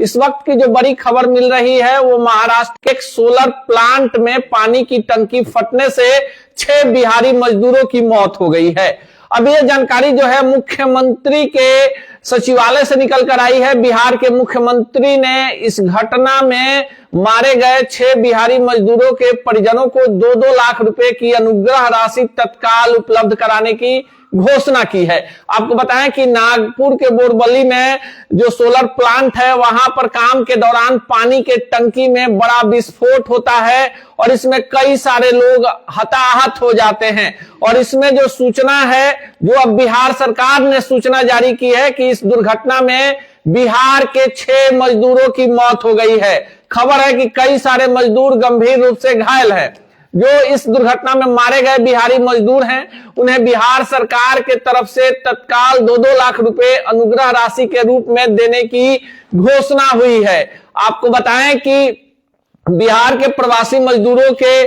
इस वक्त की जो बड़ी खबर मिल रही है वो महाराष्ट्र के एक सोलर प्लांट में पानी की टंकी फटने से 6 बिहारी मजदूरों की मौत हो गई है। अब ये जानकारी जो है मुख्यमंत्री के सचिवालय से निकल कर आई है। बिहार के मुख्यमंत्री ने इस घटना में मारे गए 6 बिहारी मजदूरों के परिजनों को 2-2 लाख रुपए की अनुग्रह राशि तत्काल उपलब्ध कराने की घोषणा की है। आपको बताएं कि नागपुर के बोरबली में जो सोलर प्लांट है वहां पर काम के दौरान पानी के टंकी में बड़ा विस्फोट होता है और इसमें कई सारे लोग हताहत हो जाते हैं। और इसमें जो सूचना है, जो अब बिहार सरकार ने सूचना जारी की है कि इस दुर्घटना में बिहार के 6 मजदूरों की मौत हो गई है। खबर है कि कई सारे मजदूर गंभीर रूप से घायल हैं। जो इस दुर्घटना में मारे गए बिहारी मजदूर हैं उन्हें बिहार सरकार के तरफ से तत्काल 2-2 लाख रुपए अनुग्रह राशि के रूप में देने की घोषणा हुई है। आपको बताएं कि बिहार के प्रवासी मजदूरों के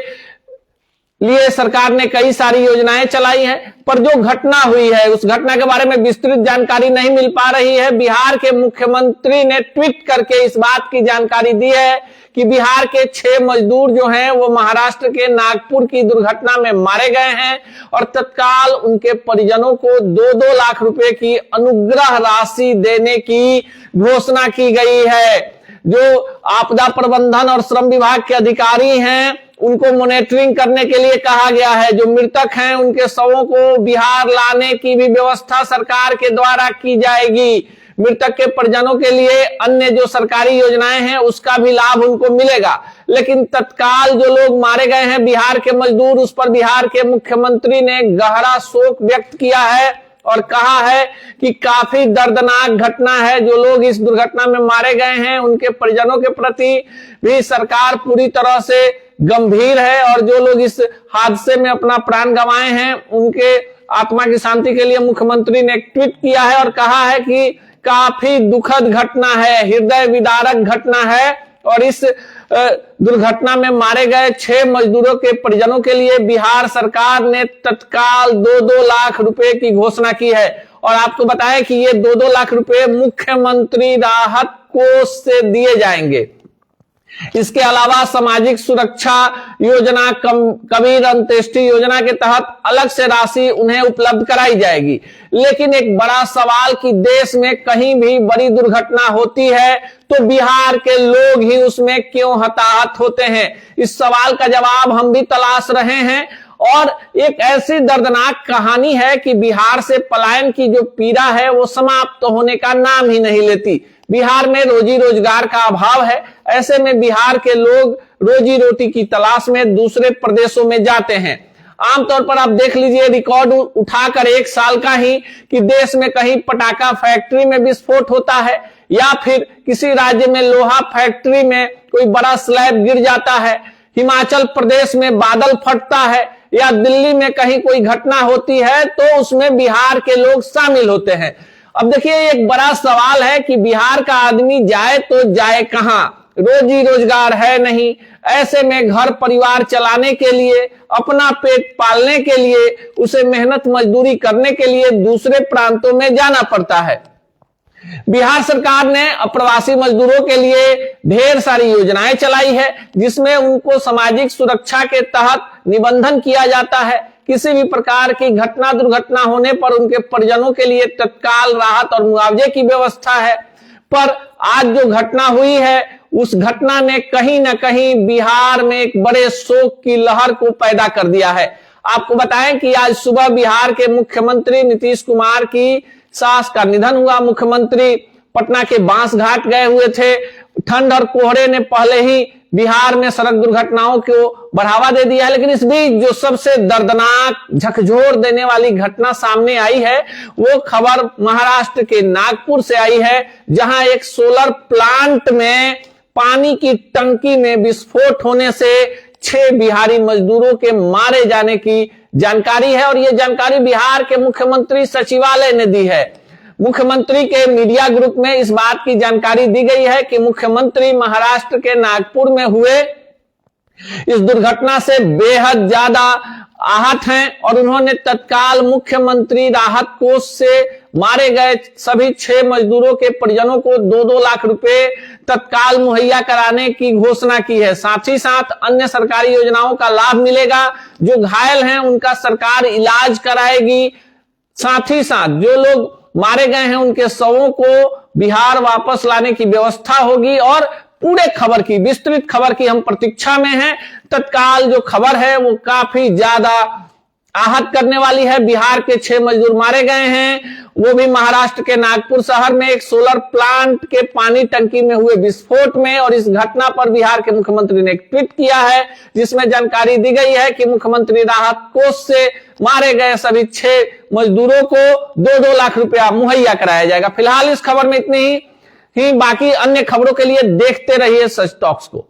लिए सरकार ने कई सारी योजनाएं चलाई हैं, पर जो घटना हुई है उस घटना के बारे में विस्तृत जानकारी नहीं मिल पा रही है। बिहार के मुख्यमंत्री ने ट्वीट करके इस बात की जानकारी दी है कि बिहार के 6 मजदूर जो हैं वो महाराष्ट्र के नागपुर की दुर्घटना में मारे गए हैं और तत्काल उनके परिजनों को 2-2 लाख रुपए की अनुग्रह राशि देने की घोषणा की गई है। जो आपदा प्रबंधन और श्रम विभाग के अधिकारी हैं उनको मॉनिटरिंग करने के लिए कहा गया है। जो मृतक हैं उनके शवों को बिहार लाने की भी व्यवस्था सरकार के द्वारा की जाएगी। मृतक के परिजनों के लिए अन्य जो सरकारी योजनाएं हैं उसका भी लाभ उनको मिलेगा। लेकिन तत्काल जो लोग मारे गए हैं बिहार के मजदूर, उस पर बिहार के मुख्यमंत्री ने गहरा शोक व्यक्त किया है और कहा है कि काफी दर्दनाक घटना है। जो लोग इस दुर्घटना में मारे गए हैं उनके परिजनों के प्रति भी सरकार पूरी तरह से गंभीर है और जो लोग इस हादसे में अपना प्राण गंवाए हैं उनके आत्मा की शांति के लिए मुख्यमंत्री ने एक ट्वीट किया है और कहा है कि काफी दुखद घटना है, हृदय विदारक घटना है। और इस दुर्घटना में मारे गए 6 मजदूरों के परिजनों के लिए बिहार सरकार ने तत्काल 2-2 लाख रुपए की घोषणा की है। और आपको बताएं कि ये 2-2 लाख रुपए मुख्यमंत्री राहत कोष से दिए जाएंगे। इसके अलावा सामाजिक सुरक्षा योजना, कबीर अंत्येष्टि योजना के तहत अलग से राशि उन्हें उपलब्ध कराई जाएगी। लेकिन एक बड़ा सवाल कि देश में कहीं भी बड़ी दुर्घटना होती है तो बिहार के लोग ही उसमें क्यों हताहत होते हैं? इस सवाल का जवाब हम भी तलाश रहे हैं। और एक ऐसी दर्दनाक कहानी है कि बिहार से पलायन की जो पीड़ा है वो समाप्त होने का नाम ही नहीं लेती। बिहार में रोजी रोजगार का अभाव है। ऐसे में बिहार के लोग रोजी रोटी की तलाश में दूसरे प्रदेशों में जाते हैं। आमतौर पर आप देख लीजिए, रिकॉर्ड उठाकर 1 साल का ही कि देश में कहीं पटाखा फैक्ट्री में विस्फोट होता है या फिर किसी राज्य में लोहा फैक्ट्री में कोई बड़ा स्लैब गिर जाता है, हिमाचल प्रदेश में बादल फटता है या दिल्ली में कहीं कोई घटना होती है तो उसमें बिहार के लोग शामिल होते हैं। अब देखिए, एक बड़ा सवाल है कि बिहार का आदमी जाए तो जाए कहां? रोजी रोजगार है नहीं। ऐसे में घर परिवार चलाने के लिए, अपना पेट पालने के लिए उसे मेहनत मजदूरी करने के लिए दूसरे प्रांतों में जाना पड़ता है। बिहार सरकार ने अप्रवासी मजदूरों के लिए ढेर सारी योजनाएं चलाई है जिसमें उनको सामाजिक सुरक्षा के तहत निबंधन किया जाता है। किसी भी प्रकार की घटना दुर्घटना होने पर उनके परिजनों के लिए तत्काल राहत और मुआवजे की व्यवस्था है। पर आज जो घटना हुई है उस घटना ने कहीं ना कहीं बिहार में एक बड़े शोक की लहर को पैदा कर दिया है। आपको बताएं कि आज सुबह बिहार के मुख्यमंत्री नीतीश कुमार की सास का निधन हुआ। मुख्यमंत्री पटना के बांसघाट गए हुए थे। ठंड और कोहरे ने पहले ही बिहार में सड़क दुर्घटनाओं को बढ़ावा दे दिया है, लेकिन इस बीच जो सबसे दर्दनाक झकझोर देने वाली घटना सामने आई है वो खबर महाराष्ट्र के नागपुर से आई है, जहां एक सोलर प्लांट में पानी की टंकी में विस्फोट होने से 6 बिहारी मजदूरों के मारे जाने की जानकारी है। और यह जानकारी बिहार के मुख्यमंत्री सचिवालय ने दी है। मुख्यमंत्री के मीडिया ग्रुप में इस बात की जानकारी दी गई है कि मुख्यमंत्री महाराष्ट्र के नागपुर में हुए इस दुर्घटना से बेहद ज्यादा आहत हैं और उन्होंने तत्काल मुख्यमंत्री राहत कोष से मारे गए सभी 6 मजदूरों के परिजनों को 2-2 लाख रुपए तत्काल मुहैया कराने की घोषणा की है। साथ ही साथ अन्य सरकारी योजनाओं का लाभ मिलेगा। जो घायल हैं उनका सरकार इलाज कराएगी। साथ ही साथ जो लोग मारे गए हैं उनके शवों को बिहार वापस लाने की व्यवस्था होगी। और पूरे खबर की, विस्तृत खबर की हम प्रतीक्षा में हैं। तत्काल जो खबर है वो काफी ज्यादा आहत करने वाली है। बिहार के 6 मजदूर मारे गए हैं, वो भी महाराष्ट्र के नागपुर शहर में एक सोलर प्लांट के पानी टंकी में हुए विस्फोट में। और इस घटना पर बिहार के मुख्यमंत्री ने एक ट्वीट किया है जिसमें जानकारी दी गई है कि मुख्यमंत्री राहत कोष से मारे गए सभी 6 मजदूरों को 2-2 लाख रुपया मुहैया कराया जाएगा। फिलहाल इस खबर में इतनी ही। बाकी अन्य खबरों के लिए देखते रहिए सच टॉक्स को।